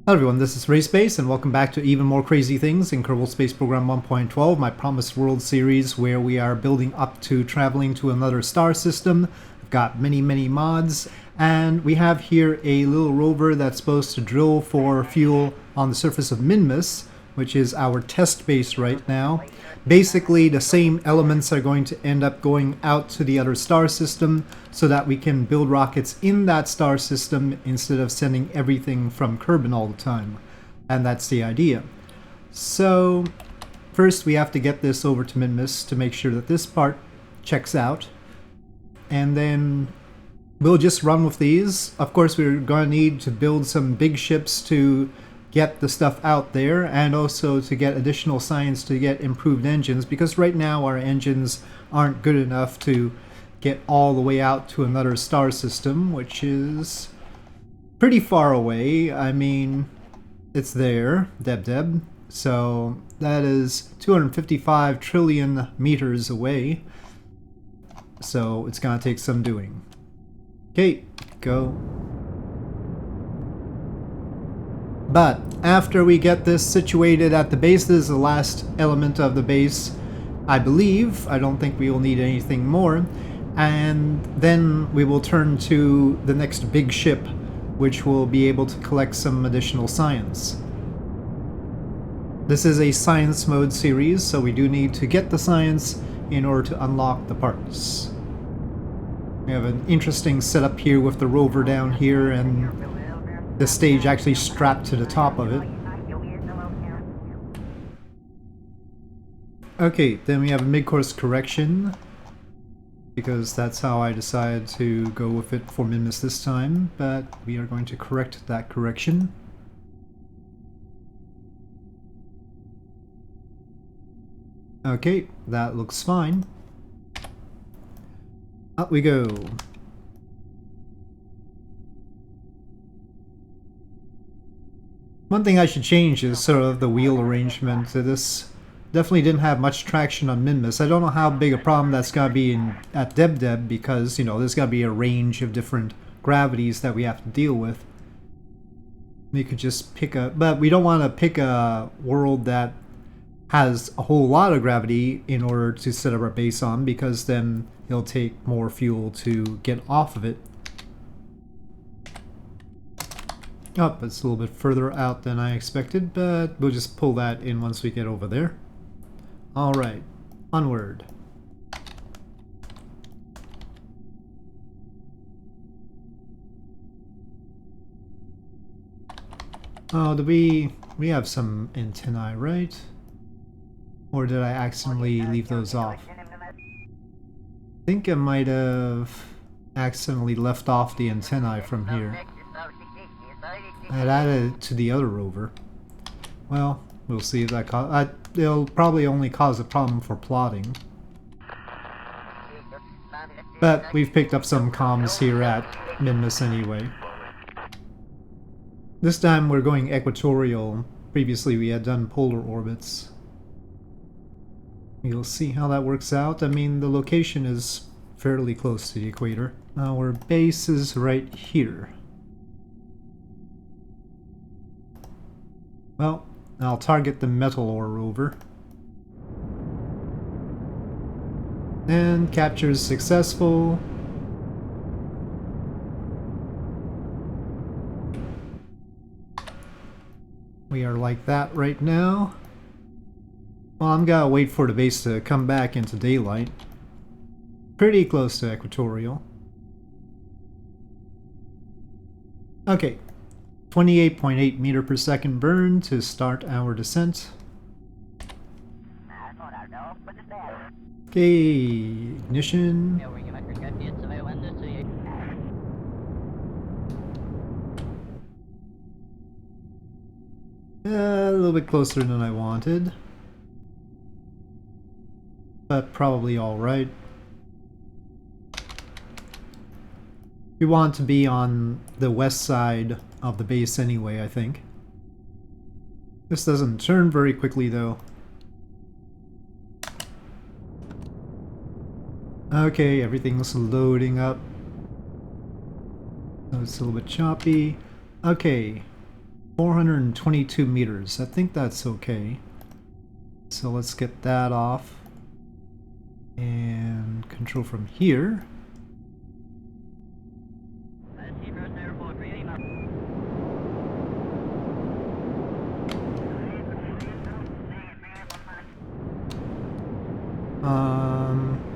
Hello everyone, this is RaySpace and welcome back to even more crazy things in Kerbal Space Program 1.12, my Promised World series where we are building up to traveling to another star system. I've got many mods, and we have here a little rover that's supposed to drill for fuel on the surface of Minmus, which is our test base right now. Basically, the same elements are going to end up going out to the other star system so that we can build rockets in that star system instead of sending everything from Kerbin all the time. And that's the idea. So, first we have to get this over to Minmus to make sure that this part checks out. And then we'll just run with these. Of course, we're going to need to build some big ships to get the stuff out there, and also to get additional science to get improved engines, because right now our engines aren't good enough to get all the way out to another star system, which is pretty far away. I mean, it's there, Deb. So that is 255 trillion meters away. So it's gonna take some doing. Okay, go. But after we get this situated at the base, this is the last element of the base, I believe. I don't think we will need anything more. And then we will turn to the next big ship, which will be able to collect some additional science. This is a science mode series, so we do need to get the science in order to unlock the parts. We have an interesting setup here with the rover down here and the stage actually strapped to the top of it. Okay, then we have a mid-course correction, because that's how I decided to go with it for Minmus this time, but we are going to correct that correction. Okay, that looks fine. Up we go. One thing I should change is sort of the wheel arrangement. This definitely didn't have much traction on Minmus. I don't know how big a problem that's going to be at Deb, because, you know, there's going to be a range of different gravities that we have to deal with. We could just pick a... But we don't want to pick a world that has a whole lot of gravity in order to set up our base on, because then it'll take more fuel to get off of it. Oh, it's a little bit further out than I expected, but we'll just pull that in once we get over there. Alright, onward. Oh, we have some antennae, right? Or did I accidentally leave those off? I think I might have accidentally left off the antennae from here. I added it to the other rover. Well, we'll see if that it'll probably only cause a problem for plotting. But we've picked up some comms here at Minmus anyway. This time we're going equatorial. Previously we had done polar orbits. You'll see how that works out. I mean, the location is fairly close to the equator. Our base is right here. Well, I'll target the metal ore rover. And capture is successful. We are like that right now. Well, I'm gonna wait for the base to come back into daylight. Pretty close to equatorial. Okay. 28.8 meter per second burn to start our descent. Okay, ignition. A little bit closer than I wanted, but probably alright. We want to be on the west side of the base anyway, I think. This doesn't turn very quickly though. Okay, everything's loading up. So it's a little bit choppy. Okay, 422 meters. I think that's okay. So let's get that off. And control from here.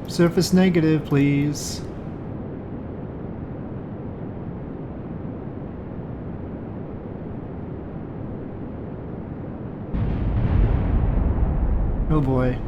Surface negative, please. Oh boy.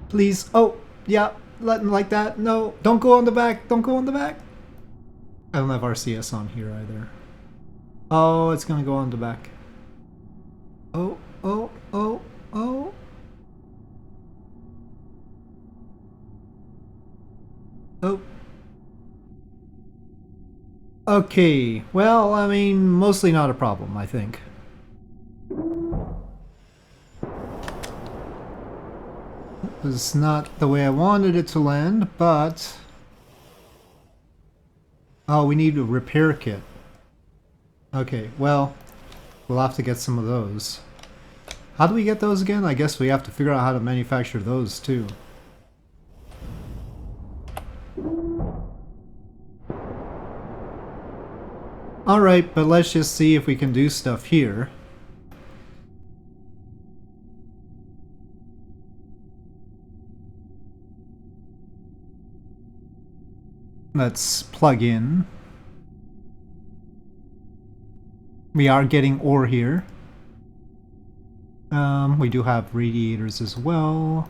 Please. Oh, yeah. Letting like that. No, don't go on the back. Don't go on the back. I don't have RCS on here either. Oh, it's gonna go on the back. Oh, oh, oh, oh. Oh. Okay. Well, I mean, mostly not a problem, I think. It was not the way I wanted it to land, but... Oh, we need a repair kit. Okay, well, we'll have to get some of those. How do we get those again? I guess we have to figure out how to manufacture those too. Alright, but let's just see if we can do stuff here. Let's plug in. We are getting ore here. We do have radiators as well.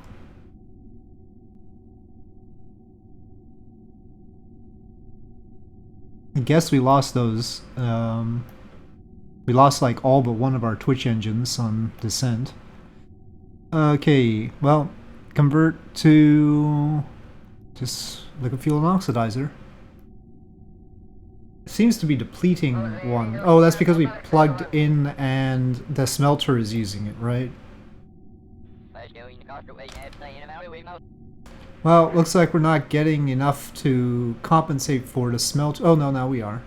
I guess we lost those. We lost like all but one of our twitch engines on descent. Okay, well, convert to just liquid fuel and oxidizer. It seems to be depleting one. Oh, that's because we plugged in and the smelter is using it, right? Well, looks like we're not getting enough to compensate for the smelter. Oh no, now we are.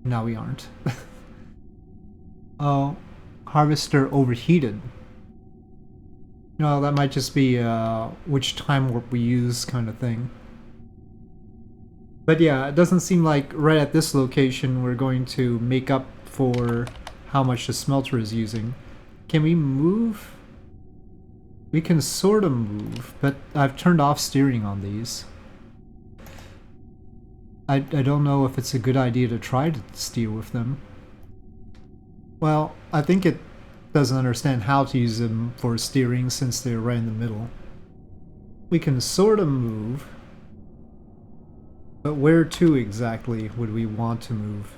Now we aren't. Oh, harvester overheated. No, that might just be which time warp we use kind of thing. But yeah, it doesn't seem like right at this location we're going to make up for how much the smelter is using. Can we move? We can sort of move, but I've turned off steering on these. I don't know if it's a good idea to try to steer with them. Well, I think it doesn't understand how to use them for steering since they're right in the middle. We can sort of move. But where to exactly would we want to move?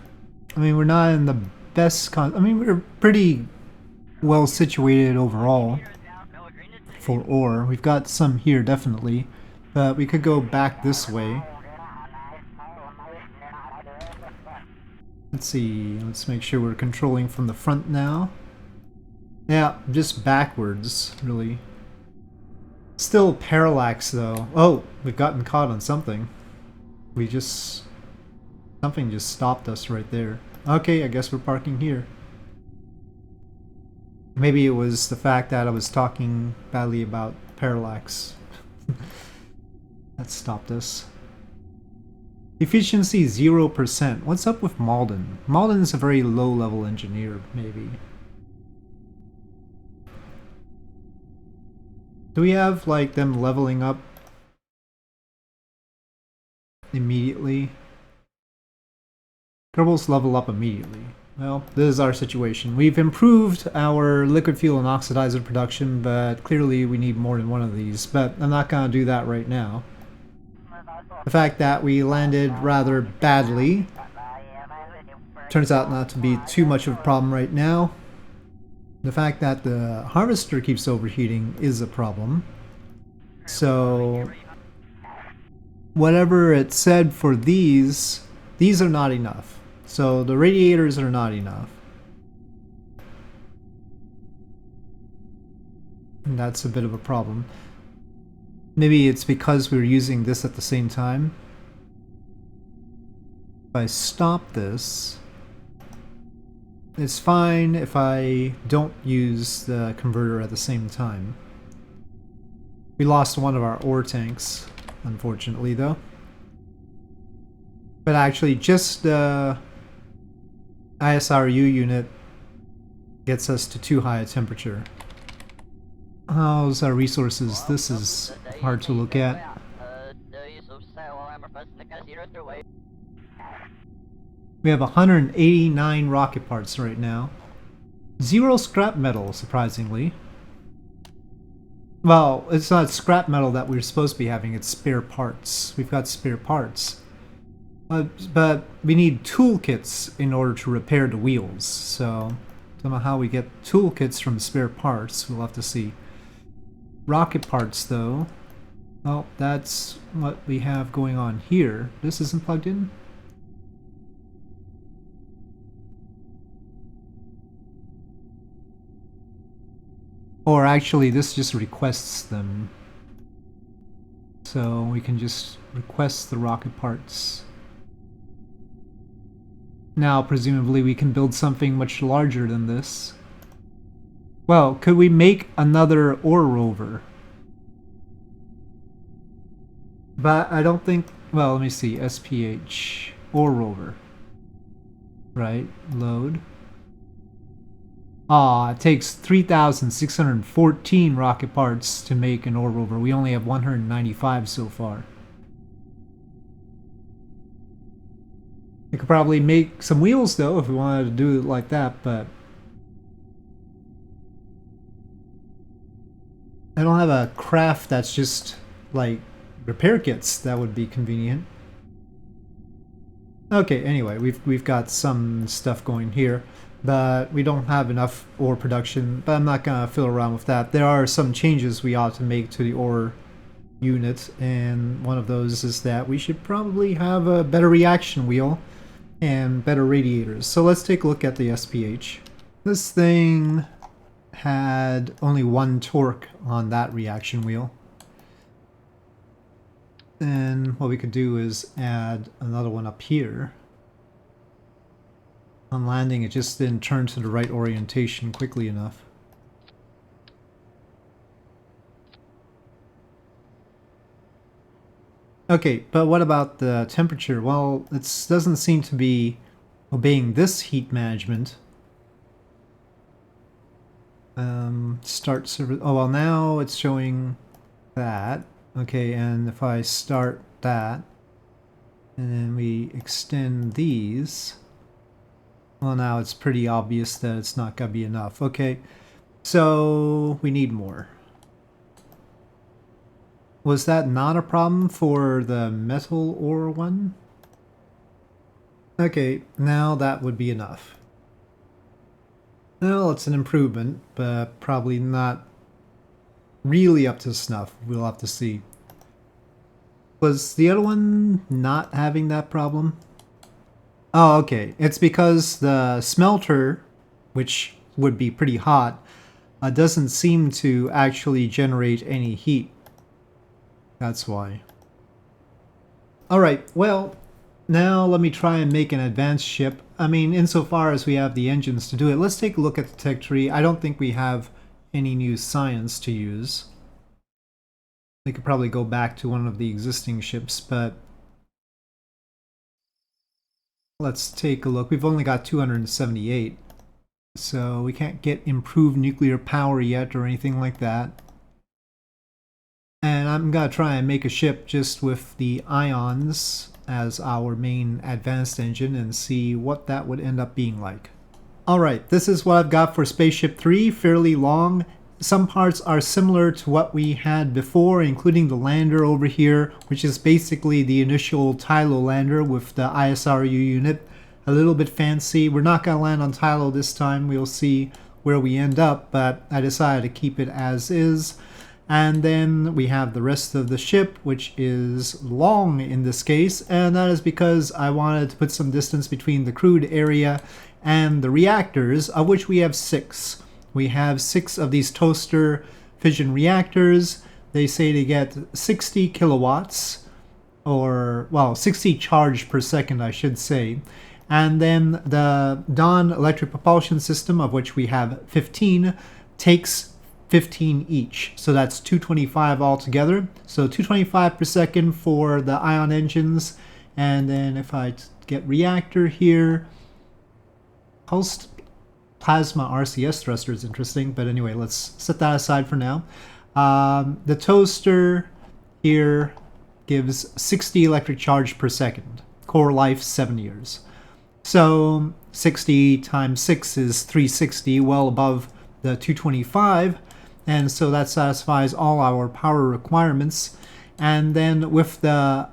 I mean, we're not in the best I mean, we're pretty well situated overall for ore. We've got some here, definitely. But we could go back this way. Let's see. Let's make sure we're controlling from the front now. Yeah, just backwards, really. Still parallax, though. Oh, we've gotten caught on something. Something just stopped us right there. Okay, I guess we're parking here. Maybe it was the fact that I was talking badly about parallax. That stopped us. Efficiency 0%. What's up with Malden? Malden is a very low-level engineer, maybe. Do we have, like, them leveling up immediately? Kerbals level up immediately. Well, this is our situation. We've improved our liquid fuel and oxidizer production, but clearly we need more than one of these. But I'm not going to do that right now. The fact that we landed rather badly turns out not to be too much of a problem right now. The fact that the harvester keeps overheating is a problem. So whatever it said for these are not enough. So the radiators are not enough. And that's a bit of a problem. Maybe it's because we were using this at the same time. If I stop this, it's fine if I don't use the converter at the same time. We lost one of our ore tanks, unfortunately, though. But actually, just the ISRU unit gets us to too high a temperature. How's our resources? This is hard to look at. We have 189 rocket parts right now. 0 scrap metal, surprisingly. Well, it's not scrap metal that we're supposed to be having, it's spare parts. We've got spare parts. But we need toolkits in order to repair the wheels, so don't know how we get toolkits from spare parts, we'll have to see. Rocket parts, though. Well, that's what we have going on here. This isn't plugged in? Or actually, this just requests them. So we can just request the rocket parts. Now, presumably, we can build something much larger than this. Well, could we make another ore rover? But I don't think... Well, let me see. SPH. Ore rover. Right. Load. It takes 3,614 rocket parts to make an ore rover. We only have 195 so far. We could probably make some wheels, though, if we wanted to do it like that, but... I don't have a craft that's just, like, repair kits. That would be convenient. Okay, anyway, we've got some stuff going here, but we don't have enough ore production, but I'm not gonna fiddle around with that. There are some changes we ought to make to the ore unit, and one of those is that we should probably have a better reaction wheel and better radiators. So let's take a look at the SPH. This thing had only 1 torque on that reaction wheel. And what we could do is add another one up here. On landing, it just didn't turn to the right orientation quickly enough. Okay, but what about the temperature? Well, it doesn't seem to be obeying this heat management. Start server. Oh, well, now it's showing that. Okay, and if I start that, and then we extend these, well, now it's pretty obvious that it's not going to be enough. Okay, so we need more. Was that not a problem for the metal ore one? Okay, now that would be enough. Well, it's an improvement, but probably not really up to snuff. We'll have to see. Was the other one not having that problem? Oh, okay. It's because the smelter, which would be pretty hot, doesn't seem to actually generate any heat. That's why. Alright, well, now let me try and make an advanced ship. I mean, insofar as we have the engines to do it, let's take a look at the tech tree. I don't think we have any new science to use. We could probably go back to one of the existing ships, but let's take a look. We've only got 278, so we can't get improved nuclear power yet or anything like that. And I'm gonna try and make a ship just with the ions as our main advanced engine and see what that would end up being like. Alright, this is what I've got for Spaceship 3, fairly long. Some parts are similar to what we had before, including the lander over here, which is basically the initial Tylo lander with the ISRU unit. A little bit fancy. We're not going to land on Tylo this time. We'll see where we end up, but I decided to keep it as is. And then we have the rest of the ship, which is long in this case, and that is because I wanted to put some distance between the crewed area and the reactors, of which we have 6. We have 6 of these toaster fission reactors. They say they get 60 kilowatts, or, well, 60 charge per second, I should say. And then the Dawn electric propulsion system, of which we have 15, takes 15 each. So that's 225 altogether. So 225 per second for the ion engines. And then if I get reactor here, pulsed plasma RCS thruster is interesting. But anyway, let's set that aside for now. The toaster here gives 60 electric charge per second. Core life 7 years. So 60 times 6 is 360, well above the 225. And so that satisfies all our power requirements. And then with the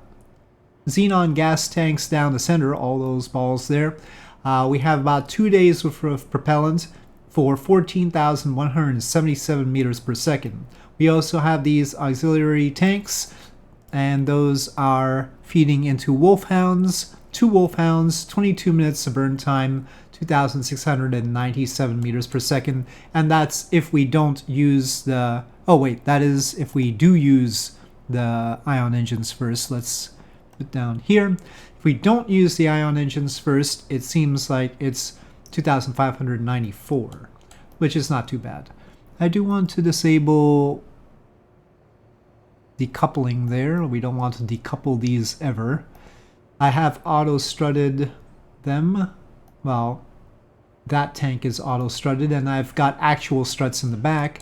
xenon gas tanks down the center, all those balls there, we have about 2 days worth of propellant for 14,177 meters per second. We also have these auxiliary tanks, and those are feeding into wolfhounds. 2 wolfhounds, 22 minutes of burn time, 2,697 meters per second, and that's if we don't use the... Oh wait, that is if we do use the ion engines first. Let's put down here. If we don't use the ion engines first, it seems like it's 2,594, which is not too bad. I do want to disable decoupling there. We don't want to decouple these ever. I have auto-strutted them. Well, that tank is auto-strutted, and I've got actual struts in the back.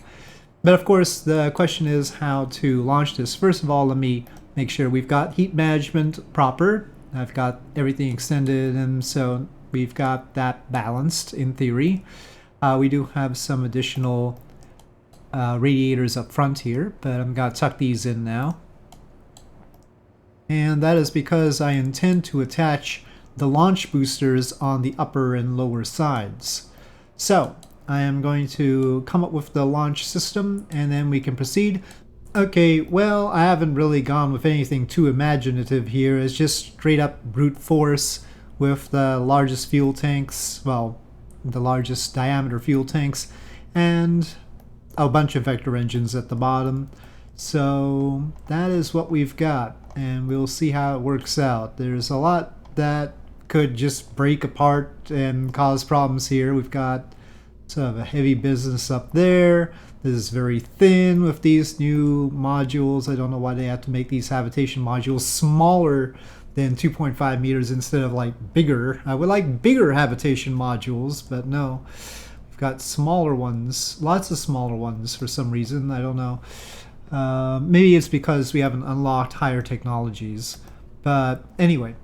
But of course, the question is how to launch this. First of all, let me make sure we've got heat management proper. I've got everything extended, and so we've got that balanced in theory. We do have some additional radiators up front here, but I'm going to tuck these in now. And that is because I intend to attach the launch boosters on the upper and lower sides. So I am going to come up with the launch system, and then we can proceed. Okay, well, I haven't really gone with anything too imaginative here. It's just straight up brute force with the largest fuel tanks, well, the largest diameter fuel tanks, and a bunch of vector engines at the bottom. So that is what we've got, and we'll see how it works out. There's a lot that could just break apart and cause problems here. We've got sort of a heavy business up there. This is very thin with these new modules. I don't know why they have to make these habitation modules smaller than 2.5 meters instead of like bigger. I would like bigger habitation modules, but no. We've got smaller ones, lots of smaller ones for some reason. I don't know. Maybe it's because we haven't unlocked higher technologies. But anyway,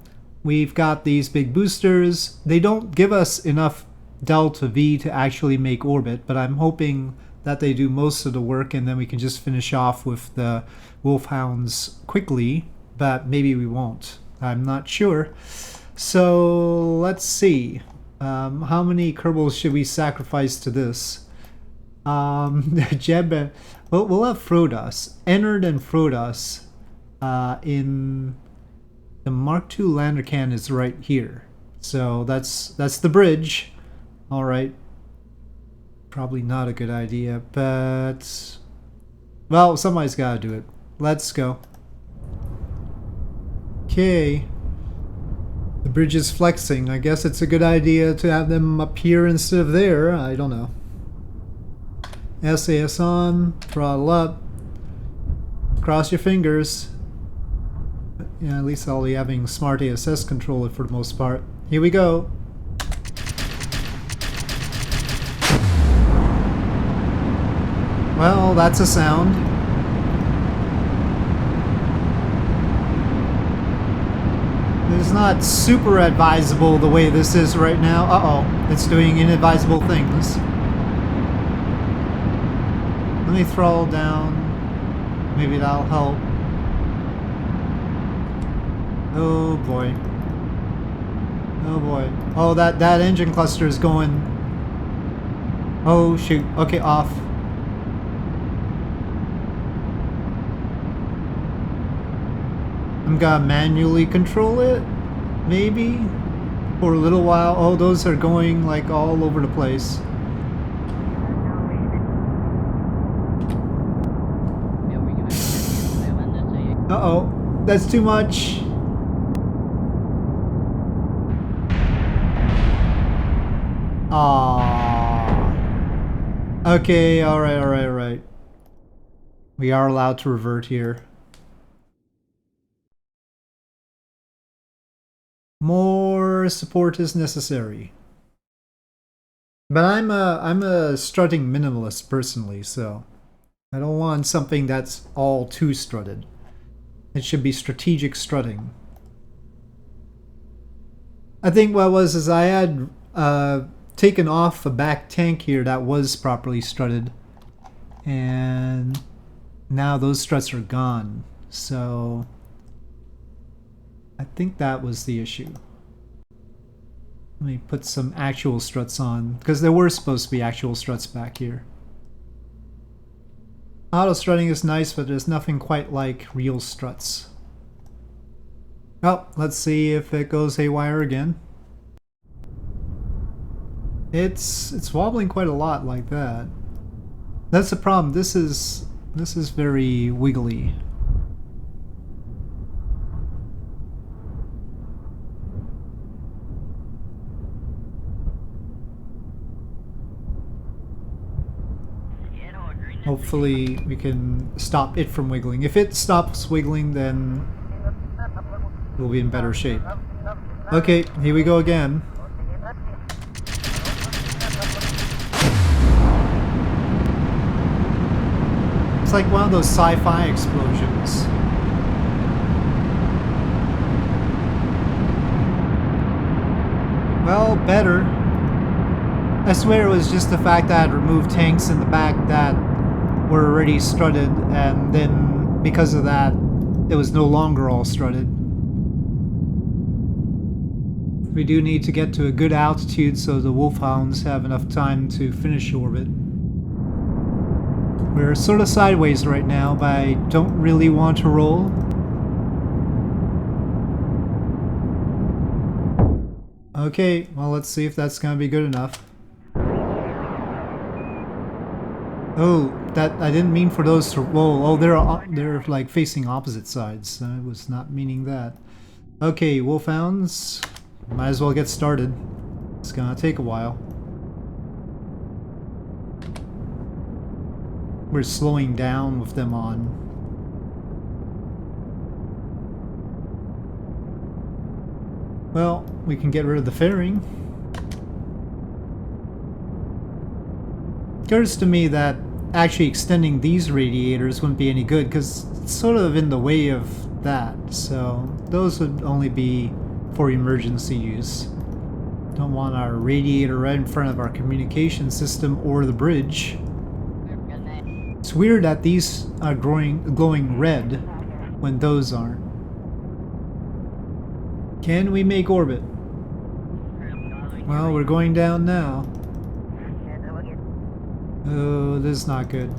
we've got these big boosters. They don't give us enough delta V to actually make orbit, but I'm hoping that they do most of the work, and then we can just finish off with the wolfhounds quickly, but maybe we won't. I'm not sure. So let's see. How many Kerbals should we sacrifice to this? Jeb, we'll have Frodas. Ennard and Frodas in the Mark II lander can is right here. So that's the bridge. All right. Probably not a good idea, but well, somebody's got to do it. Let's go. Okay. The bridge is flexing. I guess it's a good idea to have them up here instead of there. I don't know. SAS on, throttle up. Cross your fingers. Yeah, at least I'll be having smart ASS controller for the most part. Here we go. Well, that's a sound. It's not super advisable the way this is right now. Uh-oh, it's doing inadvisable things. Let me throttle down. Maybe that'll help. Oh boy. Oh boy. Oh, that engine cluster is going. Oh shoot. Okay, off. I'm gonna manually control it, maybe, for a little while. Oh, those are going like all over the place. Uh-oh, that's too much. Ah. Okay, alright. We are allowed to revert here. More support is necessary. But I'm a strutting minimalist personally, so I don't want something that's all too strutted. It should be strategic strutting. I think what was is I had taken off a back tank here that was properly strutted, and now those struts are gone. So I think that was the issue. Let me put some actual struts on, because there were supposed to be actual struts back here. Auto strutting is nice, but there's nothing quite like real struts. Well, let's see if it goes haywire again. It's wobbling quite a lot like that. That's the problem. This is very wiggly. Hopefully we can stop it from wiggling. If it stops wiggling, then we'll be in better shape. Okay, here we go again. It's like one of those sci-fi explosions. Well, better. I swear it was just the fact that I had removed tanks in the back that were already strutted, and then because of that, it was no longer all strutted. We do need to get to a good altitude so the wolfhounds have enough time to finish orbit. We're sort of sideways right now, but I don't really want to roll. Okay, well, let's see if that's gonna be good enough. Oh, that I didn't mean for those to roll. Oh, they're like facing opposite sides. I was not meaning that. Okay, wolfhounds, might as well get started. It's gonna take a while. We're slowing down with them on. Well, we can get rid of the fairing. It occurs to me that actually extending these radiators wouldn't be any good because it's sort of in the way of that. So those would only be for emergency use. Don't want our radiator right in front of our communication system or the bridge. It's weird that these are glowing red when those aren't. Can we make orbit? Well, we're going down now. Oh, this is not good.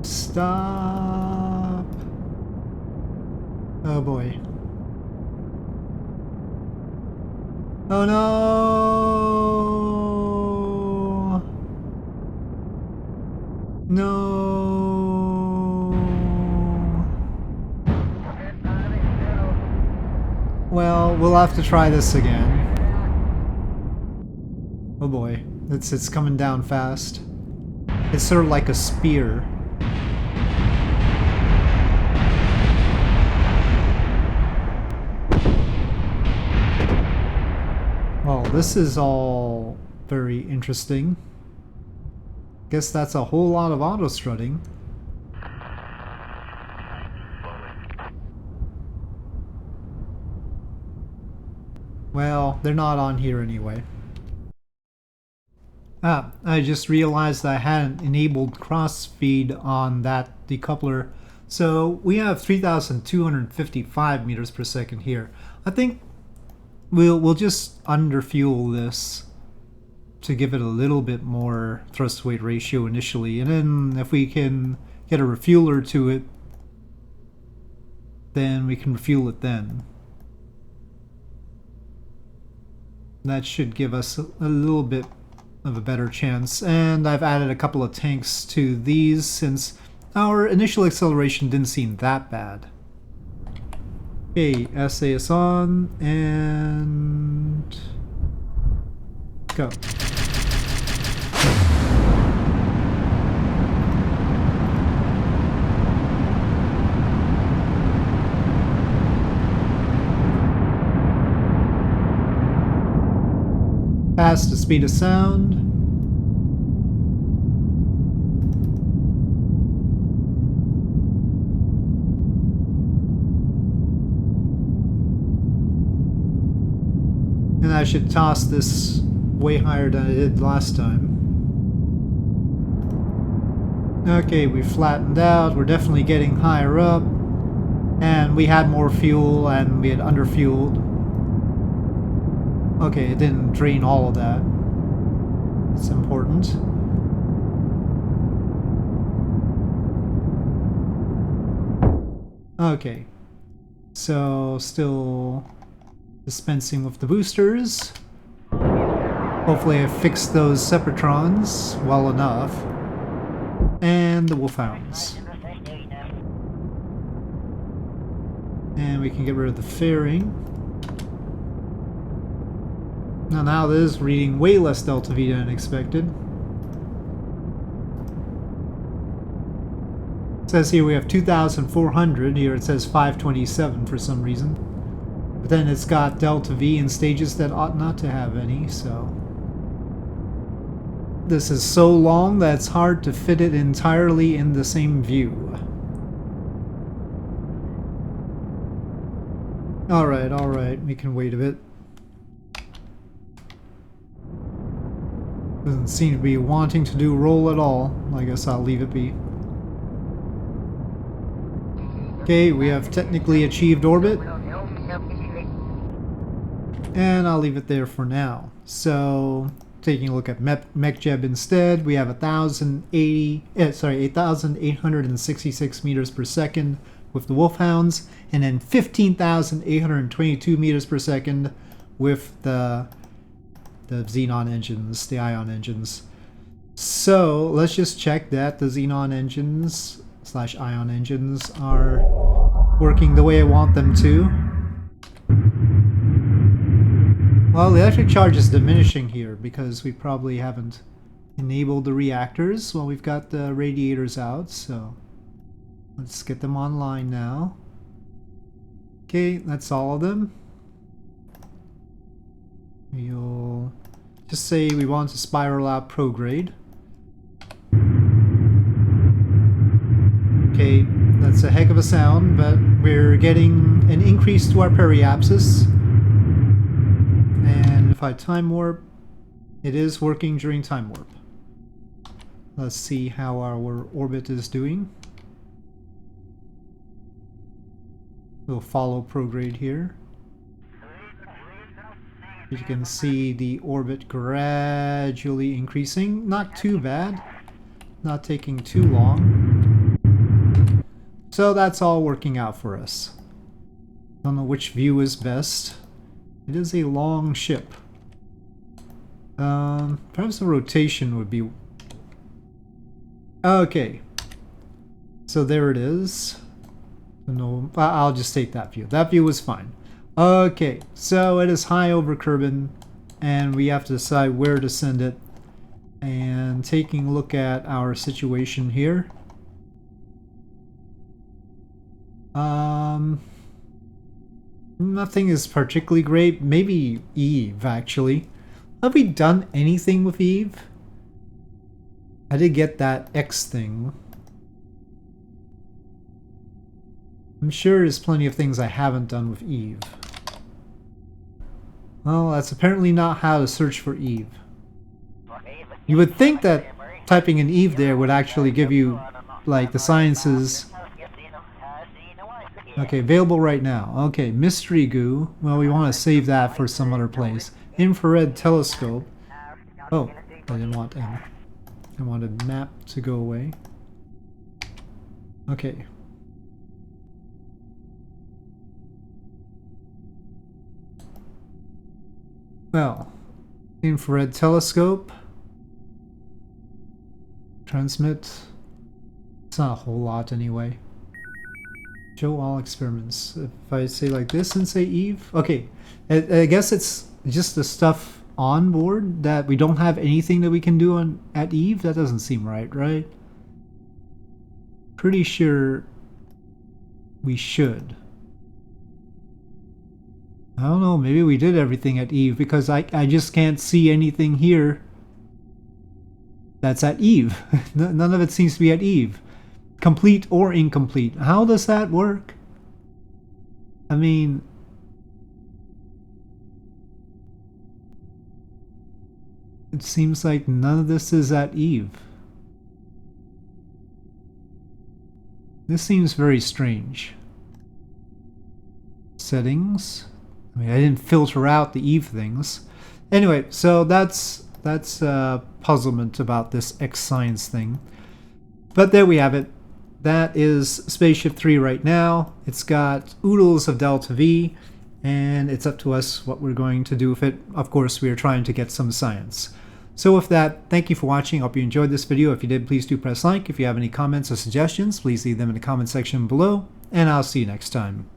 Stop. Oh boy. Oh no! No! Well, we'll have to try this again. Oh boy, it's coming down fast. It's sort of like a spear. Well, this is all very interesting. Guess that's a whole lot of auto strutting. Well, they're not on here anyway. Ah, I just realized I hadn't enabled cross-feed on that decoupler. So we have 3,255 meters per second here. I think we'll just underfuel this to give it a little bit more thrust-weight ratio initially, and then if we can get a refueler to it, then we can refuel it then. That should give us a little bit of a better chance. And I've added a couple of tanks to these since our initial acceleration didn't seem that bad. Okay, SAS on, and go. Past the speed of sound. And I should toss this way higher than I did last time. Okay, we flattened out. We're definitely getting higher up. And we had more fuel and we had underfueled. Okay, it didn't drain all of that. It's important. Okay. So, still dispensing with the boosters. Hopefully I fixed those Separatrons well enough. And the Wolfhounds. And we can get rid of the fairing. Now this is reading way less delta V than expected. It says here we have 2,400. Here it says 527 for some reason. But then it's got delta V in stages that ought not to have any, so... This is so long that it's hard to fit it entirely in the same view. Alright, we can wait a bit. Doesn't seem to be wanting to do roll at all. I guess I'll leave it be. Okay, we have technically achieved orbit. And I'll leave it there for now. So, taking a look at MechJeb instead, we have 8,866 meters per second with the Wolfhounds, and then 15,822 meters per second with the Xenon engines, the Ion engines. So let's just check that the Xenon engines / Ion engines are working the way I want them to. Well, the electric charge is diminishing here because we probably haven't enabled the reactors while we've got the radiators out, so let's get them online now. Okay, that's all of them. We'll just say we want to spiral out prograde. Okay, that's a heck of a sound, but we're getting an increase to our periapsis. And if I time warp, it is working during time warp. Let's see how our orbit is doing. We'll follow prograde here. You can see the orbit gradually increasing. Not too bad. Not taking too long. So that's all working out for us. Don't know which view is best. It is a long ship. Perhaps a rotation would be... Okay. So there it is. No, I'll just take that view. That view was fine. Okay, so it is high over Kerbin, and we have to decide where to send it. And taking a look at our situation here. Nothing is particularly great. Maybe Eve, actually. Have we done anything with Eve? I did get that X thing. I'm sure there's plenty of things I haven't done with Eve. Well, that's apparently not how to search for Eve. You would think that typing in Eve there would actually give you, like, the sciences. Okay, available right now. Okay, mystery goo. Well, we want to save that for some other place. Infrared telescope. Oh, I didn't want M. I wanted map to go away. Okay. Well, infrared telescope. Transmit. It's not a whole lot anyway. Show all experiments. If I say like this and say Eve. Okay, I guess it's just the stuff on board that we don't have anything that we can do on at Eve. That doesn't seem right, right? Pretty sure we should. I don't know, maybe we did everything at Eve because I just can't see anything here that's at Eve. None of it seems to be at Eve. Complete or incomplete. How does that work? I mean, it seems like none of this is at Eve. This seems very strange. Settings. I mean, I didn't filter out the Eve things. Anyway, so that's puzzlement about this X science thing. But there we have it. That is Spaceship 3 right now. It's got oodles of Delta V, and it's up to us what we're going to do with it. Of course, we are trying to get some science. So with that, thank you for watching. I hope you enjoyed this video. If you did, please do press like. If you have any comments or suggestions, please leave them in the comment section below, and I'll see you next time.